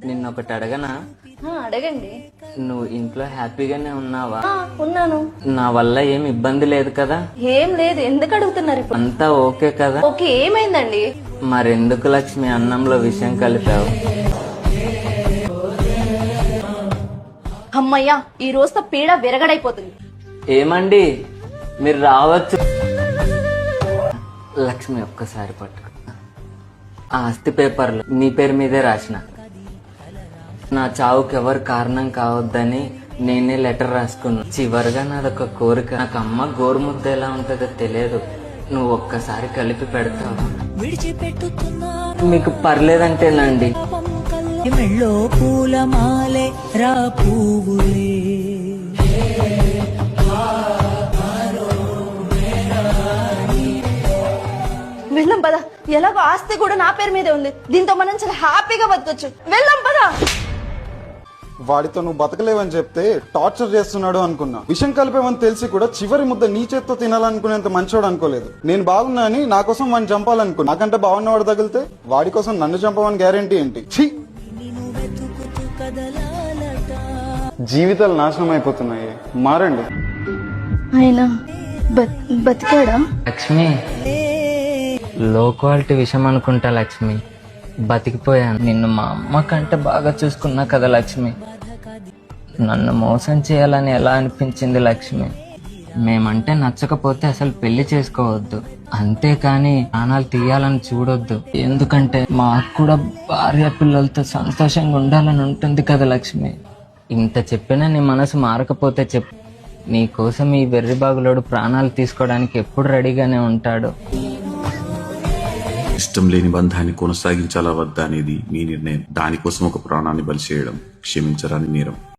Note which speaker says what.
Speaker 1: నిన్న ఒకటి అడగనా?
Speaker 2: అడగండి.
Speaker 1: నువ్వు ఇంట్లో హ్యాపీగానే ఉన్నావా?
Speaker 2: ఉన్నాను.
Speaker 1: నా వల్ల ఏం ఇబ్బంది లేదు కదా?
Speaker 2: ఏం లేదు. ఎందుకు అడుగుతున్నారు ఇప్పుడు?
Speaker 1: అంతా ఓకే కదా?
Speaker 2: ఓకే. ఏమైందండి?
Speaker 1: మరెందుకు లక్ష్మి అన్నంలో విషయం కలిపావు?
Speaker 2: అమ్మయ్యా, ఈ రోజుతో పీడ విరగడైపోతుంది.
Speaker 1: ఏమండి, మీరు రావచ్చు. లక్ష్మి ఒక్కసారి పట్టుకో. ఆ ఆస్తి పేపర్లు నీ పేరు మీదే రాసిన. నా చావుకి ఎవరు కారణం కావద్దని నేనే లెటర్ రాసుకున్నా. చివరిగా నాదొక కోరిక. నాకు అమ్మ గోరుముద్ద ఎలా ఉంటుందో తెలియదు. నువ్వు ఒక్కసారి కలిపి పెడతావు. మీకు పర్లేదంటేనండి.
Speaker 3: మెళ్ళో పూలమాలే రా పువ్వులే.
Speaker 2: వెళ్దాం పద. ఎలాగో ఆస్తి కూడా నా పేరు మీదే ఉంది. దీంతో మనం చాలా హ్యాపీగా బతకొచ్చు. వెళ్దాం పద.
Speaker 4: వాడితో నువ్వు బతకలేవని చెప్తే టార్చర్ చేస్తున్నాడు అనుకున్నా. విషం కలిపేమని తెలిసి కూడా చివరి ముద్ద నీ చేత్తో తినాలనుకునేంత మంచోడు అనుకోలేదు. నేను బాగున్నా అని నా కోసం వాడిని చంపాలనుకున్నా. నాకంటే బాగున్నవాడు తగిలితే వాడి కోసం నన్ను చంపమని గ్యారెంటీ ఏంటి? ఛీ! జీవితాలు నాశనం అయిపోతున్నాయి. మారండి.
Speaker 2: ఆయన బతికాడా?
Speaker 1: లక్ష్మి, లో క్వాలిటీ విషయం అనుకుంటా లక్ష్మి. బతికిపోయాను. నిన్ను మా అమ్మ కంటే బాగా చూసుకున్నా కదా లక్ష్మి. నన్ను మోసం చేయాలని ఎలా అనిపించింది లక్ష్మి. మేమంటే నచ్చకపోతే అసలు పెళ్లి చేసుకోవద్దు, అంతేకాని ప్రాణాలు తీయాలని చూడొద్దు. ఎందుకంటే మాకు కూడా భార్య పిల్లలతో సంతోషంగా ఉండాలని ఉంటుంది కదా లక్ష్మి. ఇంత చెప్పినా నీ మనసు మారకపోతే చెప్పు. నీ కోసం ఈ వెర్రి బాగులోడు ప్రాణాలు తీసుకోవడానికి ఎప్పుడు రెడీగానే ఉంటాడు.
Speaker 5: ఇష్టం లేని బంధాన్ని కొనసాగించాలా వద్దా అనేది మీ నిర్ణయం. దానికోసం ఒక ప్రాణాన్ని బలి చేయడం క్షమించరాని నేరం.